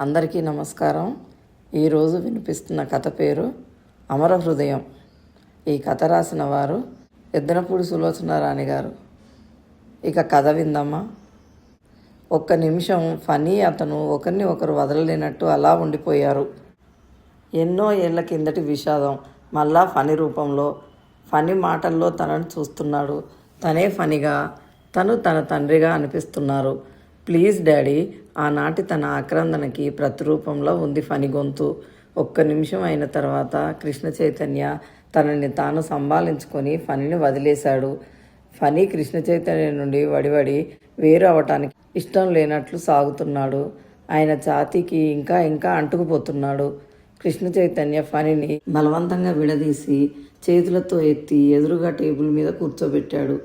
అందరికీ నమస్కారం. ఈరోజు వినిపిస్తున్న కథ పేరు అమర హృదయం. ఈ కథ రాసిన వారు ఎద్దనపూడి సులోచన రాణి గారు. ఇక కథ విందమ్మా. ఒక్క నిమిషం ఫనీ అతను ఒకరిని ఒకరు వదలలేనట్టు అలా ఉండిపోయారు. ఎన్నో ఏళ్ల కిందటి విషాదం మళ్ళా ఫనీ రూపంలో, ఫనీ మాటల్లో తనను చూస్తున్నాడు. తనే ఫనీగా, తను తన తండ్రిగా అనిపిస్తున్నారు. Please daddy. ఆనాటి తన ఆక్రందనకి ప్రతిరూపంలో ఉంది ఫనీ గొంతు. ఒక్క నిమిషం అయిన తర్వాత కృష్ణ చైతన్య తనని తాను సంభాళించుకొని ఫనీని వదిలేశాడు. ఫనీ కృష్ణ చైతన్య నుండి వడివడి వేరు అవటానికి ఇష్టం లేనట్లు సాగుతున్నాడు. ఆయన ఛాతీకి ఇంకా ఇంకా అంటుకుపోతున్నాడు. కృష్ణ చైతన్య ఫనీని బలవంతంగా విడదీసి చేతులతో ఎత్తి ఎదురుగా టేబుల్ మీద కూర్చోబెట్టాడు.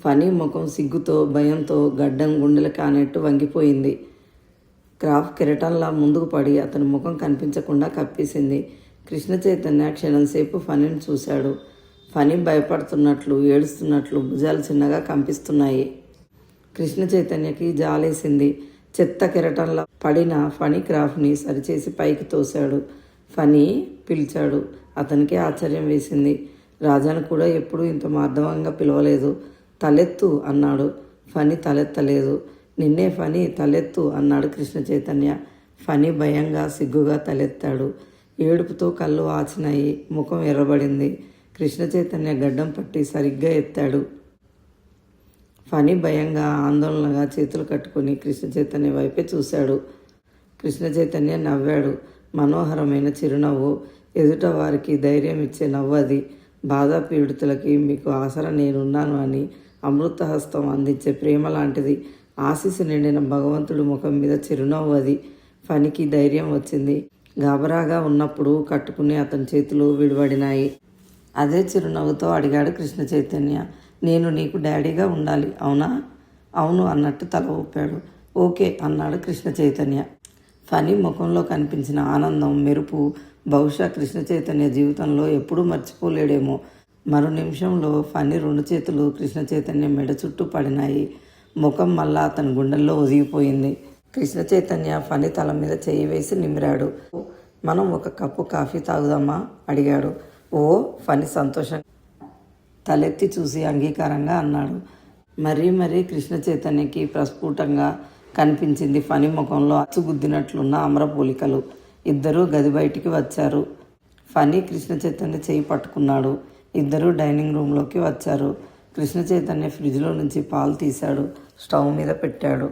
ఫనీ ముఖం సిగ్గుతో, భయంతో గడ్డం గుండెలు కానట్టు వంగిపోయింది. క్రాఫ్ కెరటంలా ముందుకు పడి అతని ముఖం కనిపించకుండా కప్పేసింది. కృష్ణ చైతన్య క్షణంసేపు ఫనీని చూశాడు. ఫనీ భయపడుతున్నట్లు, ఏడుస్తున్నట్లు భుజాలు చిన్నగా కంపిస్తున్నాయి. కృష్ణ చైతన్యకి జాలేసింది. చెత్త కెరటంలా పడిన ఫనీ క్రాఫ్ని సరిచేసి పైకి తోశాడు. ఫనీ పిలిచాడు. అతనికి ఆశ్చర్యం వేసింది. రాజాను కూడా ఎప్పుడూ ఇంత మార్ధవంగా పిలవలేదు. తలెత్తు అన్నాడు. ఫనీ తలెత్తలేదు. నిన్నే ఫనీ, తలెత్తు అన్నాడు కృష్ణ చైతన్య. ఫనీ భయంగా, సిగ్గుగా తలెత్తాడు. ఏడుపుతో కళ్ళు ఆచినాయి. ముఖం ఎర్రబడింది. కృష్ణ చైతన్య గడ్డం పట్టి సరిగ్గా ఎత్తాడు. ఫనీ భయంగా, ఆందోళనగా చేతులు కట్టుకుని కృష్ణ చైతన్య వైపే చూశాడు. కృష్ణ చైతన్య నవ్వాడు. మనోహరమైన చిరునవ్వు. ఎదుట వారికి ధైర్యం ఇచ్చే నవ్వు అది. బాధ పీడితులకి మీకు ఆసరా నేనున్నాను అని అమృతహస్తం అందించే ప్రేమ లాంటిది. ఆశీస్సు నిండిన భగవంతుడి ముఖం మీద చిరునవ్వు అది. ఫనీకి ధైర్యం వచ్చింది. గాబరాగా ఉన్నప్పుడు కట్టుకుని అతని చేతులు విడివడినాయి. అదే చిరునవ్వుతో అడిగాడు కృష్ణ చైతన్య. నేను నీకు డాడీగా ఉండాలి, అవునా? అవును అన్నట్టు తల ఊపాడు. ఓకే అన్నాడు కృష్ణ చైతన్య. ఫనీ ముఖంలో కనిపించిన ఆనందం, మెరుపు బహుశా కృష్ణ చైతన్య జీవితంలో ఎప్పుడూ మర్చిపోలేడేమో. మరో నిమిషంలో ఫనీ రెండు చేతులు కృష్ణ చైతన్య మెడ చుట్టూ పడినాయి. ముఖం మళ్ళా అతని గుండెల్లో ఒదిగిపోయింది. కృష్ణ చైతన్య ఫనీ తల మీద చేయి వేసి నిమిరాడు. మనం ఒక కప్పు కాఫీ తాగుదామా అడిగాడు. ఓ, ఫనీ సంతోషం తలెత్తి చూసి అంగీకారంగా అన్నాడు. మరీ కృష్ణ చైతన్యకి ప్రస్ఫుటంగా కనిపించింది ఫనీ ముఖంలో అచ్చుగుద్దినట్లున్న అమరపోలికలు. ఇద్దరూ గది బయటికి వచ్చారు. ఫనీ కృష్ణ చైతన్య చేయి పట్టుకున్నాడు. ఇద్దరూ డైనింగ్ రూమ్లోకి వచ్చారు. కృష్ణ చైతన్య ఫ్రిడ్జ్లో నుంచి పాలు తీశాడు. స్టవ్ మీద పెట్టాడు.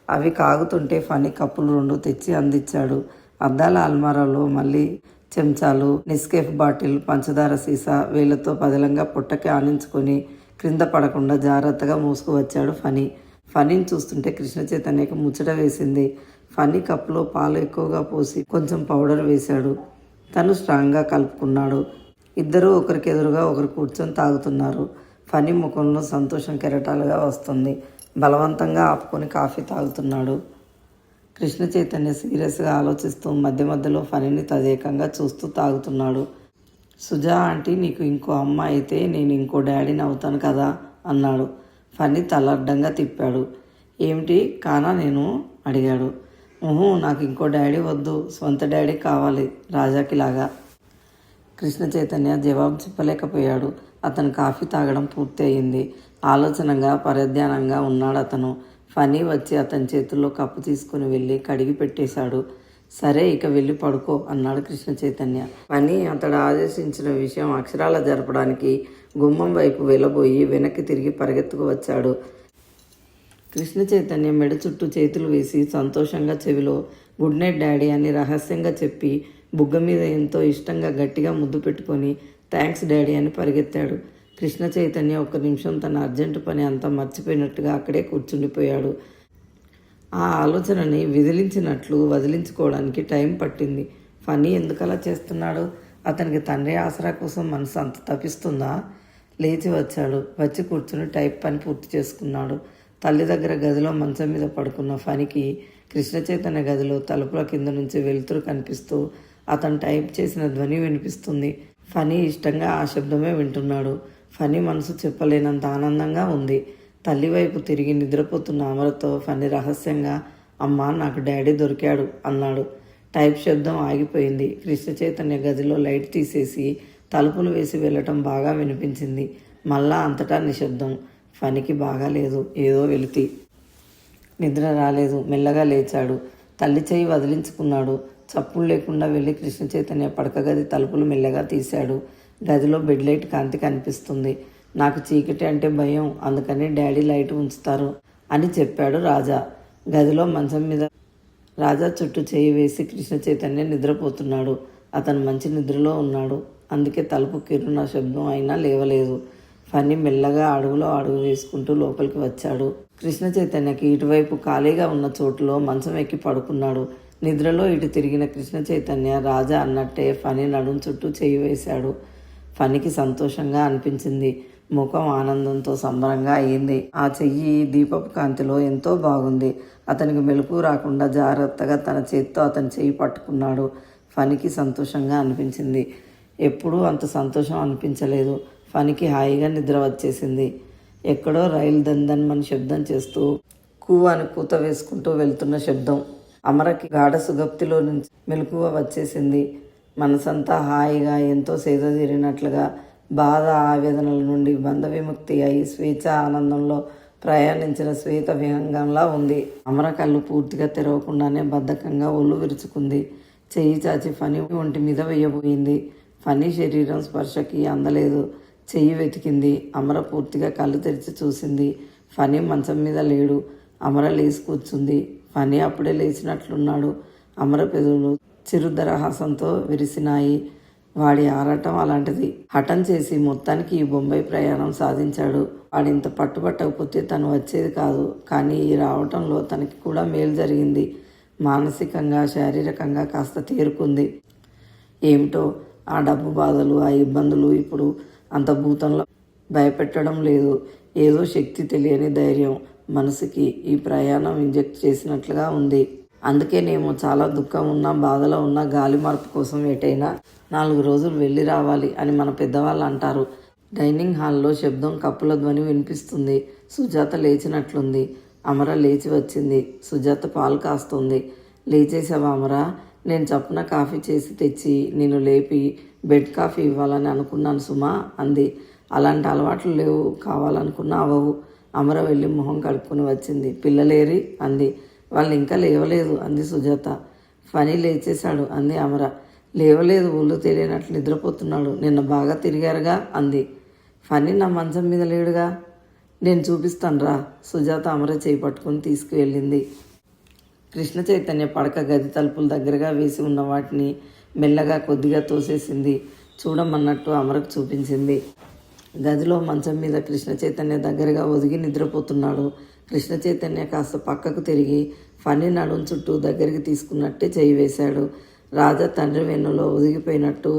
అవి కాగుతుంటే ఫనీ కప్పులు రెండు తెచ్చి అందించాడు. అద్దాల అల్మారాలో మళ్ళీ చెంచాలు, నెస్కేఫ్ బాటిల్, పంచదార సీసా వేళ్లతో పదిలంగా పుట్టకి ఆనించుకొని క్రింద పడకుండా జాగ్రత్తగా మూసుకు వచ్చాడు ఫనీ. ఫనీని చూస్తుంటే కృష్ణ చైతన్యకి ముచ్చట వేసింది. ఫనీ కప్పులో పాలు ఎక్కువగా పోసి కొంచెం పౌడర్ వేశాడు. తను స్ట్రాంగ్గా కలుపుకున్నాడు. ఇద్దరూ ఒకరికెదురుగా ఒకరు కూర్చొని తాగుతున్నారు. ఫనీ ముఖంలో సంతోషం కెరటాలుగా వస్తుంది. బలవంతంగా ఆపుకొని కాఫీ తాగుతున్నాడు. కృష్ణ చైతన్య సీరియస్గా ఆలోచిస్తూ మధ్య మధ్యలో ఫనీని తదేకంగా చూస్తూ తాగుతున్నాడు. సుజా ఆంటీ నీకు ఇంకో అమ్మ అయితే నేను ఇంకో డాడీని అవుతాను కదా అన్నాడు. ఫనీ తల అడ్డంగా తిప్పాడు. ఏమిటి కానా నేను అడిగాడు. నాకు ఇంకో డాడీ వద్దు, సొంత డాడీ కావాలి, రాజాకి లాగా. కృష్ణ చైతన్య జవాబు చెప్పలేకపోయాడు. అతను కాఫీ తాగడం పూర్తి అయింది. ఆలోచనగా, పరధ్యానంగా ఉన్నాడు అతను. ఫనీ వచ్చి అతని చేతుల్లో కప్పు తీసుకుని వెళ్ళి కడిగి పెట్టేశాడు. సరే, ఇక వెళ్ళి పడుకో అన్నాడు కృష్ణ చైతన్య. ఫనీ అతడు ఆదేశించిన విషయం అక్షరాల జరపడానికి గుమ్మం వైపు వెళ్ళబోయి వెనక్కి తిరిగి పరిగెత్తుకు వచ్చాడు. కృష్ణ చైతన్య మెడ చుట్టూ చేతులు వేసి సంతోషంగా చెవిలో గుడ్ నైట్ డాడీ అని రహస్యంగా చెప్పి బుగ్గ మీద ఎంతో ఇష్టంగా గట్టిగా ముద్దు పెట్టుకొని థ్యాంక్స్ డాడీ అని పరిగెత్తాడు. కృష్ణ చైతన్య ఒక్క నిమిషం తన అర్జెంటు పని అంతా మర్చిపోయినట్టుగా అక్కడే కూర్చుండిపోయాడు. ఆ ఆలోచనని వదిలించుకోవడానికి టైం పట్టింది. ఫనీ ఎందుకలా చేస్తున్నాడు? అతనికి తండ్రి ఆసరా కోసం మనసు అంత తపిస్తుందా? లేచి వచ్చాడు. వచ్చి కూర్చుని టైప్ పని పూర్తి చేసుకున్నాడు. తల్లి దగ్గర గదిలో మంచం మీద పడుకున్న ఫనీకి కృష్ణ చైతన్య గదిలో తలుపుల కింద నుంచి వెలుతురు కనిపిస్తూ అతను టైప్ చేసిన ధ్వని వినిపిస్తుంది. ఫనీ ఇష్టంగా ఆ శబ్దమే వింటున్నాడు. ఫనీ మనసు చెప్పలేనంత ఆనందంగా ఉంది. తల్లి వైపు తిరిగి నిద్రపోతున్న అమరతో ఫనీ రహస్యంగా, అమ్మా నాకు డాడీ దొరికాడు అన్నాడు. టైప్ శబ్దం ఆగిపోయింది. కృష్ణ చైతన్య గదిలో లైట్ తీసేసి తలుపులు వేసి వెళ్ళటం బాగా వినిపించింది. మళ్ళా అంతటా నిశ్శబ్దం. ఫణికి బాగాలేదు, ఏదో వెలితి. నిద్ర రాలేదు. మెల్లగా లేచాడు. తల్లి చేయి వదిలించుకున్నాడు. చప్పుడు లేకుండా వెళ్ళి కృష్ణ చైతన్య పడక గది తలుపులు మెల్లగా తీశాడు. గదిలో బెడ్ లైట్ కాంతి కనిపిస్తుంది. నాకు చీకటి అంటే భయం, అందుకని డాడీ లైట్ ఉంచుతారు అని చెప్పాడు రాజా. గదిలో మంచం మీద రాజా చుట్టూ చేయి వేసి కృష్ణ చైతన్య నిద్రపోతున్నాడు. అతను మంచి నిద్రలో ఉన్నాడు. అందుకే తలుపు కిరున శబ్దం అయినా లేవలేదు. ఫణి మెల్లగా అడుగులో అడుగు వేసుకుంటూ లోపలికి వచ్చాడు. కృష్ణ చైతన్యకి ఇటువైపు ఖాళీగా ఉన్న చోటులో మంచం ఎక్కి పడుకున్నాడు. నిద్రలో ఇటు తిరిగిన కృష్ణ చైతన్య రాజా అన్నట్టే ఫణి నడుం చుట్టూ చేయి వేశాడు. ఫణికి సంతోషంగా అనిపించింది. ముఖం ఆనందంతో సంబరంగా అయింది. ఆ చెయ్యి దీపపు కాంతిలో ఎంతో బాగుంది. అతనికి మెలకు రాకుండా జాగ్రత్తగా తన చేత్తో అతని చెయ్యి పట్టుకున్నాడు. ఫణికి సంతోషంగా అనిపించింది. ఎప్పుడూ అంత సంతోషం అనిపించలేదు. ఫణికి హాయిగా నిద్ర వచ్చేసింది. ఎక్కడో రైలు దందన్మని శబ్దం చేస్తూ కూ అని కూత వేసుకుంటూ వెళ్తున్న శబ్దం. అమరకి గాఢ సుగప్తిలో నుంచి మెలకువ వచ్చేసింది. మనసంతా హాయిగా ఎంతో సేద తీరినట్లుగా, బాధ ఆవేదనల నుండి బంధ విముక్తి అయి స్వేచ్ఛ ఆనందంలో ప్రయాణించిన శ్వేత విహంగంలా ఉంది. అమర కళ్ళు పూర్తిగా తెరవకుండానే బద్ధకంగా ఒళ్ళు విరుచుకుంది. చెయ్యి చాచి ఫణి ఒంటి మీద వేయబోయింది. ఫణి శరీరం స్పర్శకి అందలేదు. చెయ్యి వెతికింది. అమర పూర్తిగా కళ్ళు తెరిచి చూసింది. ఫణి మంచం మీద లేడు. అమర లేచి కూర్చుంది. ఫణి అప్పుడే లేచినట్లున్నాడు. అమర పెదవులు చిరుదరహాసంతో విరిసినాయి. వాడి ఆరాటం అలాంటిది. హఠం చేసి మొత్తానికి ఈ బొంబాయి ప్రయాణం సాధించాడు. వాడింత పట్టుబట్టకపోతే తను వచ్చేది కాదు. కానీ ఈ రావటంలో తనకి కూడా మేలు జరిగింది. మానసికంగా శారీరకంగా కాస్త తేరుకుంది. ఏమిటో ఆ డబ్బు బాధలు, ఆ ఇబ్బందులు ఇప్పుడు అంత భూతంలో భయపెట్టడం లేదు. ఏదో శక్తి తెలియని ధైర్యం మనసుకి ఈ ప్రయాణం ఇంజెక్ట్ చేసినట్లుగా ఉంది. అందుకేనేమో చాలా దుఃఖం ఉన్నా, బాధలో ఉన్న గాలి మార్పు కోసం ఎటైనా 4 రోజులు వెళ్ళి రావాలి అని మన పెద్దవాళ్ళు అంటారు. డైనింగ్ హాల్లో శబ్దం, కప్పుల ధ్వని వినిపిస్తుంది. సుజాత లేచినట్లుంది. అమర లేచి వచ్చింది. సుజాత పాలు కాస్తుంది. లేచేసావా అమర? నేను చప్పున కాఫీ చేసి తెచ్చి నిన్ను లేపి బెడ్ కాఫీ ఇవ్వాలని అనుకున్నాను సుమా అంది. అలాంటి అలవాట్లు లేవు, కావాలనుకున్నా అవ్వవు. అమర వెళ్ళి మొహం కడుక్కొని వచ్చింది. పిల్లలేరి అంది. వాళ్ళు ఇంకా లేవలేదు అంది సుజాత. ఫణి లేచేశాడు అంది అమర. లేవలేదు, ఒళ్ళు తెలియనట్లు నిద్రపోతున్నాడు. నిన్న బాగా తిరిగారుగా అంది. ఫణి నా మంచం మీద లేడుగా. నేను చూపిస్తాను రా. సుజాత అమర చేయి పట్టుకుని తీసుకువెళ్ళింది. కృష్ణ చైతన్య పడక గది తలుపుల దగ్గరగా వేసి ఉన్న వాటిని మెల్లగా కొద్దిగా తోసేసింది. చూడమన్నట్టు అమరకు చూపించింది. గదిలో మంచం మీద కృష్ణ చైతన్య దగ్గరగా ఒదిగి నిద్రపోతున్నాడు. కృష్ణ చైతన్య కాస్త పక్కకు తిరిగి ఫణి నడుం చుట్టూ దగ్గరికి తీసుకున్నట్టే చేయి వేశాడు. రాజా తండ్రి వెన్నులో ఒదిగిపోయినట్టు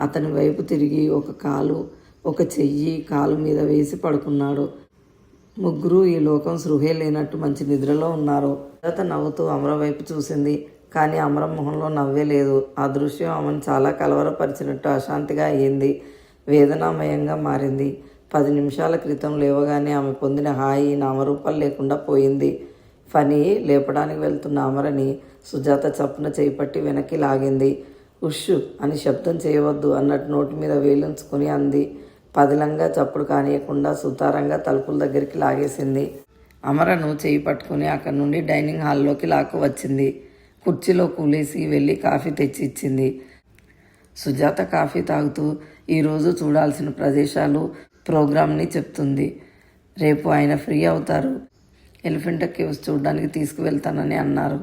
అతని వైపు తిరిగి ఒక కాలు, ఒక చెయ్యి కాలు మీద వేసి పడుకున్నాడు. ముగ్గురు ఈ లోకం సృహే లేనట్టు మంచి నిద్రలో ఉన్నారు. సుజాత నవ్వుతూ అమర వైపు చూసింది. కానీ అమర మొహంలో నవ్వే లేదు. ఆ దృశ్యం ఆమెను చాలా కలవరపరిచినట్టు అశాంతిగా అయ్యింది. వేదనామయంగా మారింది. 10 నిమిషాల క్రితం లేవగానే ఆమె పొందిన హాయి నామరూపాలు లేకుండా పోయింది. ఫణి లేపడానికి వెళ్తున్న అమరని సుజాత చప్పున చేపట్టి వెనక్కి లాగింది. ఉష్ అని శబ్దం చేయవద్దు అన్నట్టు నోటి మీద వేలుంచుకొని అంది. పదిలంగా చప్పుడు కానియకుండా సుతారంగా తలుపుల దగ్గరికి లాగేసింది. అమరను చేయి పట్టుకుని అక్కడి నుండి డైనింగ్ హాల్లోకి లాక్కు వచ్చింది. కుర్చీలో కూలేసి వెళ్ళి కాఫీ తెచ్చి ఇచ్చింది. సుజాత కాఫీ తాగుతూ ఈరోజు చూడాల్సిన ప్రదేశాలు, ప్రోగ్రామ్ని చెప్తుంది. రేపు ఆయన ఫ్రీ అవుతారు. ఎలిఫెంటా కేవ్స్ చూడడానికి తీసుకువెళ్తానని అన్నారు.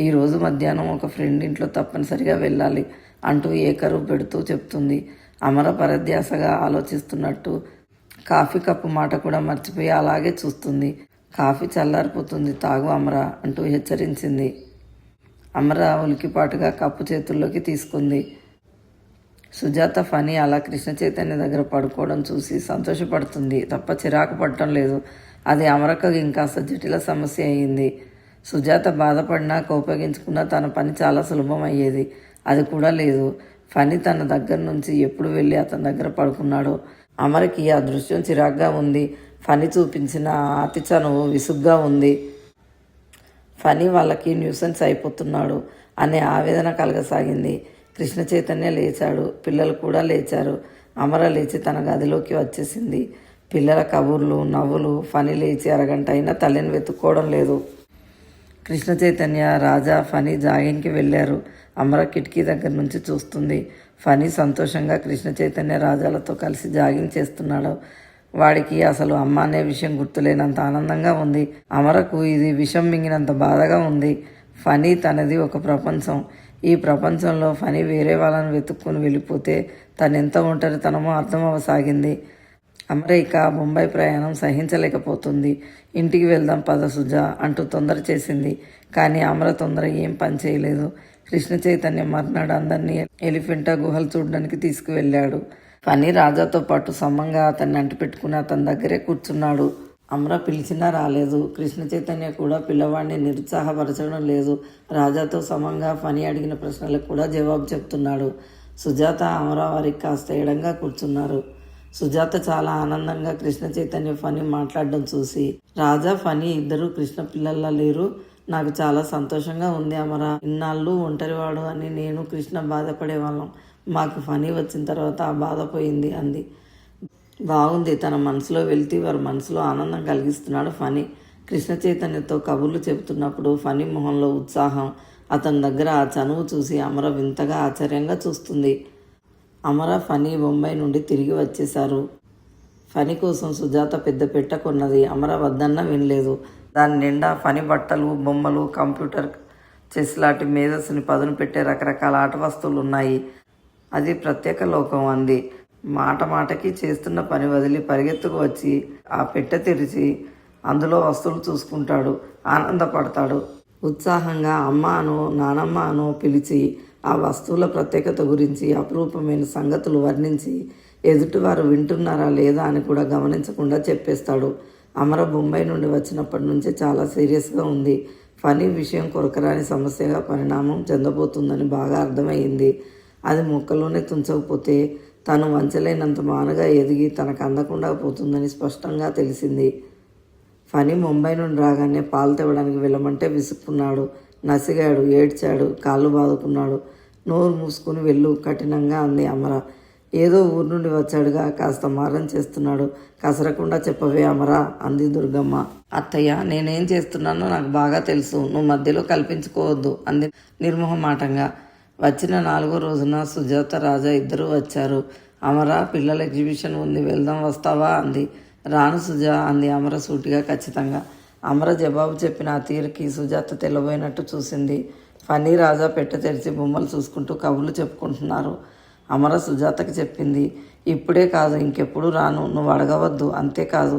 ఈరోజు మధ్యాహ్నం ఒక ఫ్రెండ్ ఇంట్లో తప్పనిసరిగా వెళ్ళాలి అంటూ ఏకరువు పెడుతూ చెప్తుంది. అమర పరధ్యాసగా ఆలోచిస్తున్నట్టు కాఫీ కప్పు మాట కూడా మర్చిపోయి అలాగే చూస్తుంది. కాఫీ చల్లారిపోతుంది, తాగు అమర అంటూ హెచ్చరించింది. అమర ఉలికిపాటుగా కప్పు చేతుల్లోకి తీసుకుంది. సుజాత ఫణి అలా కృష్ణ చైతన్య దగ్గర పడుకోవడం చూసి సంతోషపడుతుంది తప్ప చిరాకు పడటం లేదు. అది అమరకు ఇంకాస్త జటిల సమస్య అయింది. సుజాత బాధపడినా కోపగించుకున్నా తన పని చాలా సులభం అయ్యేది. అది కూడా లేదు. ఫణి తన దగ్గర నుంచి ఎప్పుడు వెళ్ళి అతని దగ్గర పడుకున్నాడో. అమరకి ఆ దృశ్యం చిరాగ్గా ఉంది. ఫణి చూపించిన అతి చనువు విసుగ్గా ఉంది. ఫణి వాళ్ళకి న్యూసెన్స్ అయిపోతున్నాడు. అనే ఆవేదన కలగసాగింది. కృష్ణ చైతన్య లేచాడు. పిల్లలు కూడా లేచారు. అమర లేచి తన గదిలోకి వచ్చేసింది. పిల్లల కబుర్లు, నవ్వులు. ఫణి లేచి అరగంట అయినా తల్లిని వెతుక్కోవడం లేదు. కృష్ణ చైతన్య, రాజా, ఫణి జాగింగ్కి వెళ్ళారు. అమర కిటికీ దగ్గర నుంచి చూస్తుంది. ఫణి సంతోషంగా కృష్ణ చైతన్య, రాజాలతో కలిసి జాగింగ్ చేస్తున్నాడు. వాడికి అసలు అమ్మ అనే విషయం గుర్తులేనంత ఆనందంగా ఉంది. అమరకు ఇది విషం మింగినంత బాధగా ఉంది. ఫణి తనది ఒక ప్రపంచం. ఈ ప్రపంచంలో ఫణి వేరే వాళ్ళని వెతుక్కుని వెళ్ళిపోతే తనెంత ఒంటరితనమో అర్థం అవ్వసాగింది. అమర ఇక బొంబాయి ప్రయాణం సహించలేకపోతుంది. ఇంటికి వెళ్దాం పద సుజా అంటూ తొందర చేసింది. కానీ అమర తొందర ఏం పని చేయలేదు. కృష్ణ చైతన్య మర్నాడు అందరినీ ఎలిఫెంటా గుహలు చూడడానికి తీసుకువెళ్ళాడు. ఫణి రాజాతో పాటు సమంగా అతన్ని అంటిపెట్టుకుని అతని దగ్గరే కూర్చున్నాడు. అమర పిలిచినా రాలేదు. కృష్ణ చైతన్య కూడా పిల్లవాడిని నిరుత్సాహపరచడం లేదు. రాజాతో సమంగా ఫణి అడిగిన ప్రశ్నలకు కూడా జవాబు చెప్తున్నాడు. సుజాత, అమర వారికి కాస్త ఎడంగా కూర్చున్నారు. సుజాత చాలా ఆనందంగా కృష్ణ చైతన్య, ఫణి మాట్లాడడం చూసి, రాజా, ఫణి ఇద్దరు కృష్ణ పిల్లల్లా లేరు. నాకు చాలా సంతోషంగా ఉంది అమర. ఇన్నాళ్ళు ఒంటరివాడు అని నేను కృష్ణ బాధపడేవాళ్ళం. మాకు ఫణి వచ్చిన తర్వాత ఆ బాధ పోయింది అంది. బాగుంది. తన మనసులో వెళ్తీ వారి మనసులో ఆనందం కలిగిస్తున్నాడు ఫణి. కృష్ణ చైతన్యతో కబుర్లు చెబుతున్నప్పుడు ఫణి మొహంలో ఉత్సాహం, అతని దగ్గర ఆ చనువు చూసి అమర వింతగా ఆశ్చర్యంగా చూస్తుంది. అమర, ఫణి బొంబాయి నుండి తిరిగి వచ్చేశారు. ఫణి కోసం సుజాత పెద్ద పెట్ట కొన్నది. అమర వద్దన్నా వినలేదు. దాని నిండా ఫణి బట్టలు, బొమ్మలు, కంప్యూటర్, చెస్ లాంటి మేధస్సుని పదును పెట్టే రకరకాల ఆట వస్తువులు ఉన్నాయి. అది ప్రత్యేక లోకం అంది. మాట మాటకి చేస్తున్న పని వదిలి పరిగెత్తుకు వచ్చి ఆ పెట్టె తెరిచి అందులో వస్తువులు చూసుకుంటాడు. ఆనందపడతాడు. ఉత్సాహంగా అమ్మ అనో నానమ్మ అనో పిలిచి ఆ వస్తువుల ప్రత్యేకత గురించి, అపురూపమైన సంగతులు వర్ణించి ఎదుటివారు వింటున్నారా లేదా అని కూడా గమనించకుండా చెప్పేస్తాడు. అమర బొంబాయి నుండి వచ్చినప్పటి నుంచే చాలా సీరియస్గా ఉంది. ఫణి విషయం కొరకరాని సమస్యగా పరిణామం చెందబోతుందని బాగా అర్థమయ్యింది. అది మొక్కలోనే తుంచకపోతే తను వంచలేనంత మానగా ఎదిగి తనకు అందకుండా పోతుందని స్పష్టంగా తెలిసింది. ఫణి ముంబై నుండి రాగానే పాలు తేవడానికి వెళ్ళమంటే విసుక్కున్నాడు, నసిగాడు, ఏడ్చాడు, కాళ్ళు బాదుకున్నాడు. నోరు మూసుకుని వెళ్ళు కఠినంగా అంది అమర. ఏదో ఊరు నుండి వచ్చాడుగా, కాస్త మారం చేస్తున్నాడు, కసరకుండా చెప్పవే అమరా అంది దుర్గమ్మ. అత్తయ్య, నేనేం చేస్తున్నానో నాకు బాగా తెలుసు, నువ్వు మధ్యలో కల్పించుకోవద్దు అంది నిర్మోహమాటంగా. వచ్చిన 4వ రోజున సుజాత, రాజా ఇద్దరూ వచ్చారు. అమర, పిల్లల ఎగ్జిబిషన్ ఉంది, వెళ్దాం, వస్తావా అంది. రాను సుజా అంది అమర సూటిగా, ఖచ్చితంగా. అమర జవాబు చెప్పిన ఆ తీరుకి సుజాత తెల్లబోయినట్టు చూసింది. ఫణి, రాజా పెట్టె తెరిచి బొమ్మలు చూసుకుంటూ కబుర్లు చెప్పుకుంటున్నారు. అమర సుజాతకి చెప్పింది, ఇప్పుడే కాదు ఇంకెప్పుడు రాను, నువ్వు అడగవద్దు, అంతేకాదు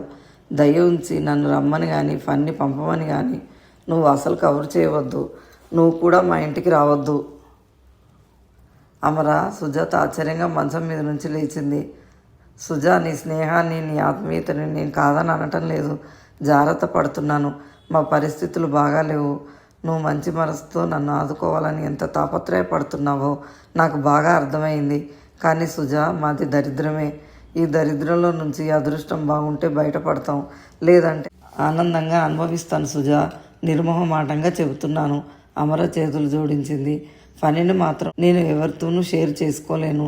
దయ ఉంచి నన్ను రమ్మని కానీ ఫణ్ణి పంపమని కానీ నువ్వు అసలు కబురు చేయవద్దు, నువ్వు కూడా మా ఇంటికి రావద్దు. అమర, సుజాత ఆశ్చర్యంగా మంచం మీద నుంచి లేచింది. సుజా, నీ స్నేహాన్ని, నీ ఆత్మీయతని నేను కాదని అనటం లేదు, జాగ్రత్త పడుతున్నాను. మా పరిస్థితులు బాగాలేవు. నువ్వు మంచి మనసుతో నన్ను ఆదుకోవాలని ఎంత తాపత్రయపడుతున్నావో నాకు బాగా అర్థమైంది. కానీ సుజా, మాది దరిద్రమే. ఈ దరిద్రంలో నుంచి అదృష్టం బాగుంటే బయటపడతాం, లేదంటే ఆనందంగా అనుభవిస్తాను సుజా, నిర్మోహమాటంగా చెబుతున్నాను. అమర చేతులు జోడించింది. ఫణిని మాత్రం నేను ఎవరితోనూ షేర్ చేసుకోలేను.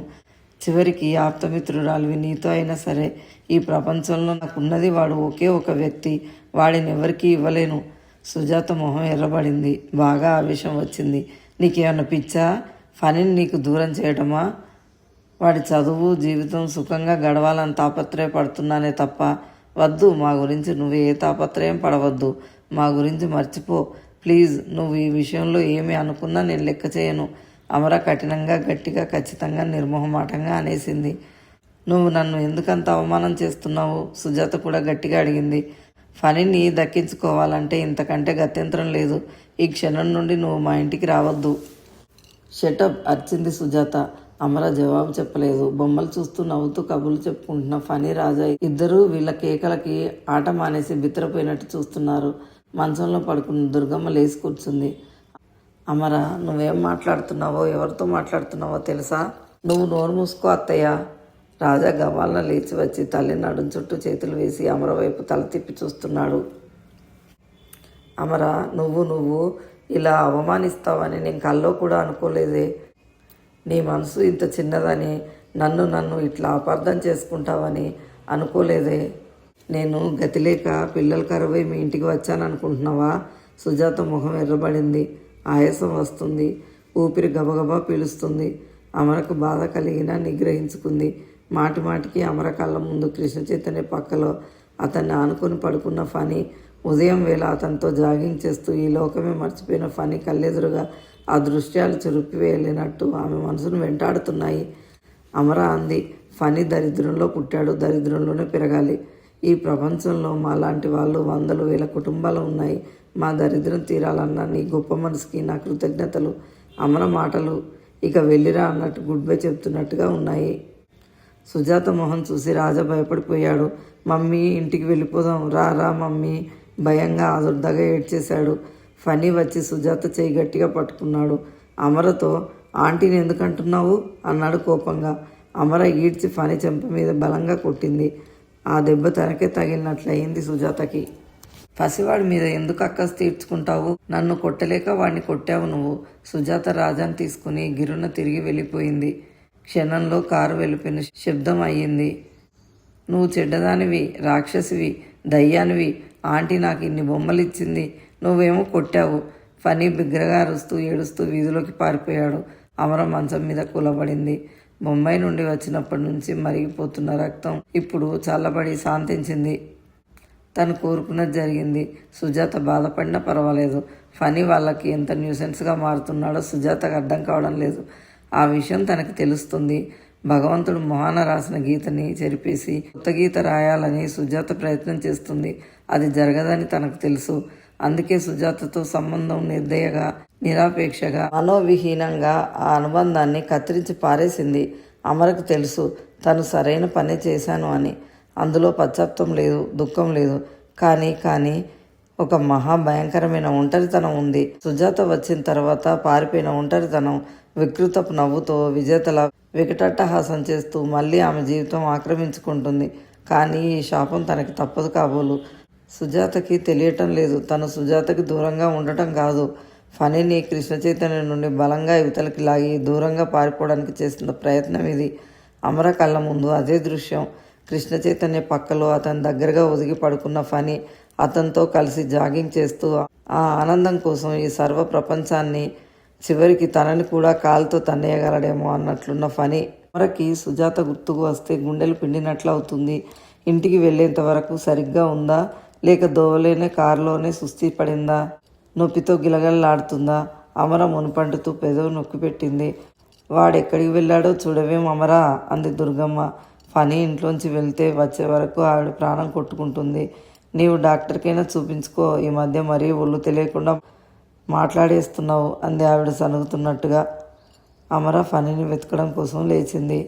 చివరికి ఆప్తమిత్రురాలివి నీతో అయినా సరే. ఈ ప్రపంచంలో నాకున్నది వాడు ఒకే ఒక వ్యక్తి, వాడిని ఎవరికీ ఇవ్వలేను. సుజాత మొహం ఎర్రబడింది. బాగా ఆవేశం వచ్చింది. నీకేమన్నా పిచ్చా? ఫణిని నీకు దూరం చేయటమా? వాడి చదువు, జీవితం సుఖంగా గడవాలని తాపత్రయపడుతున్నానే తప్ప, వద్దు, మా గురించి నువ్వు ఏ తాపత్రయం పడవద్దు. మా గురించి మర్చిపో ప్లీజ్. నువ్వు ఈ విషయంలో ఏమి అనుకున్నా నేను లెక్క చేయను. అమర కఠినంగా, గట్టిగా, ఖచ్చితంగా, నిర్మోహమాటంగా అనేసింది. నువ్వు నన్ను ఎందుకంత అవమానం చేస్తున్నావు? సుజాత కూడా గట్టిగా అడిగింది. ఫణిని దక్కించుకోవాలంటే ఇంతకంటే గత్యంతరం లేదు. ఈ క్షణం నుండి నువ్వు మా ఇంటికి రావద్దు. షటప్ అర్చింది సుజాత. అమర జవాబు చెప్పలేదు. బొమ్మలు చూస్తూ నవ్వుతూ కబుర్లు చెప్పుకుంటున్న ఫణి, రాజా ఇద్దరూ వీళ్ళ కేకలకి ఆట మానేసి బిత్తరపోయినట్టు చూస్తున్నారు. మంచంలో పడుకున్న దుర్గమ్మ లేచి కూర్చుంది. అమర, నువ్వేం మాట్లాడుతున్నావో, ఎవరితో మాట్లాడుతున్నావో తెలుసా? నువ్వు నోరు మూసుకో అత్తయ్య. రాజా గవాలన లేచి వచ్చి తల్లి నడుం చుట్టూ చేతులు వేసి అమర వైపు తల తిప్పి చూస్తున్నాడు. అమర, నువ్వు ఇలా అవమానిస్తావని నేను కల్లో కూడా అనుకోలేదే. నీ మనసు ఇంత చిన్నదని, నన్ను ఇట్లా అపార్థం చేసుకుంటావని అనుకోలేదే. నేను గతిలేక పిల్లలు కరువై మీ ఇంటికి వచ్చాననుకుంటున్నావా? సుజాత ముఖం ఎర్రబడింది. ఆయాసం వస్తుంది. ఊపిరి గబగబా పీలుస్తుంది. అమరకు బాధ కలిగినా నిగ్రహించుకుంది. మాటికి అమర కళ్ళ ముందు కృష్ణ చైతన్య పక్కలో అతన్ని ఆనుకొని పడుకున్న ఫణి, ఉదయం వేళ అతనితో జాగింగ్ చేస్తూ ఈ లోకమే మర్చిపోయిన ఫణి కళ్ళెదురుగా ఆ దృశ్యాలు చురుపివేయలేనట్టు ఆమె మనసును వెంటాడుతున్నాయి. అమర అంది, ఫణి దరిద్రంలో పుట్టాడు, దరిద్రంలోనే పెరగాలి. ఈ ప్రపంచంలో మాలాంటి వాళ్ళు వందలు వేల కుటుంబాలు ఉన్నాయి. మా దరిద్రం తీరాలన్న నీ గొప్ప మనసుకి నా కృతజ్ఞతలు. అమర మాటలు ఇక వెళ్ళిరా అన్నట్టు గుడ్ బై చెప్తున్నట్టుగా ఉన్నాయి. సుజాత మొహం చూసి రాజా భయపడిపోయాడు. మమ్మీ, ఇంటికి వెళ్ళిపోదాం, రా మమ్మీ. భయంగా ఆదుర్దాగా ఏడ్చేశాడు. ఫణి వచ్చి సుజాత చేయి గట్టిగా పట్టుకున్నాడు. అమరతో, ఆంటీని ఎందుకంటున్నావు అన్నాడు కోపంగా. అమర ఈడ్చి ఫణి చెంప మీద బలంగా కొట్టింది. ఆ దెబ్బ తనకే తగిలినట్లయింది సుజాతకి. పసివాడి మీద ఎందుకు అక్కసు తీర్చుకుంటావు? నన్ను కొట్టలేక వాడిని కొట్టావు నువ్వు. సుజాత రాజాని తీసుకుని గిరున తిరిగి వెళ్ళిపోయింది. క్షణంలో కారు వెళ్ళిపోయిన శబ్దం అయ్యింది. నువ్వు చెడ్డదానివి, రాక్షసివి, దయ్యానివి. ఆంటీ నాకు ఇన్ని బొమ్మలు ఇచ్చింది, నువ్వేమో కొట్టావు. ఫణి బిగ్గరగా అరుస్తూ ఏడుస్తూ వీధిలోకి పారిపోయాడు. అమర మంచం మీద కూలబడింది. బొంబాయి నుండి వచ్చినప్పటి నుంచి మరిగిపోతున్న రక్తం ఇప్పుడు చల్లబడి శాంతించింది. తను కోరుకున్నది జరిగింది. సుజాత బాధపడినా పర్వాలేదు. ఫణి వాళ్ళకి ఎంత న్యూసెన్స్గా మారుతున్నాడో సుజాతకు అర్థం కావడం లేదు. ఆ విషయం తనకి తెలుస్తుంది. భగవంతుడు మొహాన రాసిన గీతని చెరిపేసి కొత్త గీత రాయాలని సుజాత ప్రయత్నం చేస్తుంది. అది జరగదని తనకు తెలుసు. అందుకే సుజాతతో సంబంధం నిర్దయగా, నిరాపేక్షగా, మనోవిహీనంగా ఆ అనుబంధాన్ని కత్తిరించి పారేసింది. అమరకు తెలుసు తను సరైన పని చేశాను అని. అందులో పశ్చాత్తం లేదు, దుఃఖం లేదు. కానీ ఒక మహాభయంకరమైన ఒంటరితనం ఉంది. సుజాత వచ్చిన తర్వాత పారిపోయిన ఒంటరితనం. వికృతపు నవ్వుతో విజేతల వికటట్టహాసం చేస్తూ మళ్ళీ ఆమె జీవితం ఆక్రమించుకుంటుంది. కానీ ఈ శాపం తనకి తప్పదు కాబోలు. సుజాతకి తెలియటం లేదు. తను సుజాతకి దూరంగా ఉండటం కాదు, ఫణిని కృష్ణ చైతన్యం నుండి బలంగా యువతలకి లాగి దూరంగా పారిపోవడానికి చేస్తున్న ప్రయత్నం ఇది. అమర కళ్ళ ముందు అదే దృశ్యం. కృష్ణ చైతన్య పక్కలో అతని దగ్గరగా ఒదిగి పడుకున్న ఫణి, అతనితో కలిసి జాగింగ్ చేస్తూ ఆ ఆనందం కోసం ఈ సర్వ ప్రపంచాన్ని, చివరికి తనని కూడా కాలుతో తన్నేయగలడేమో అన్నట్లున్న ఫణి. అమరకి సుజాత గుర్తుకు వస్తే గుండెలు పిండినట్లు అవుతుంది. ఇంటికి వెళ్ళేంత వరకు సరిగ్గా ఉందా, లేక దోవలేనే కారులోనే సుస్థి పడిందా? నొప్పితో గిలగల్లాడుతుందా? అమర మునుపంటుతూ పెదవి నొక్కి పెట్టింది. వాడెక్కడికి వెళ్ళాడో చూడవేం అమరా అంది దుర్గమ్మ. ఫణి ఇంట్లోంచి వెళ్తే వచ్చే వరకు ఆవిడ ప్రాణం కొట్టుకుంటుంది. నీవు డాక్టర్కైనా చూపించుకో, ఈ మధ్య మరీ ఒళ్ళు తెలియకుండా మాట్లాడేస్తున్నావు అంది ఆవిడ సనుగుతున్నట్టుగా. అమర ఫణిని వెతకడం కోసం లేచింది.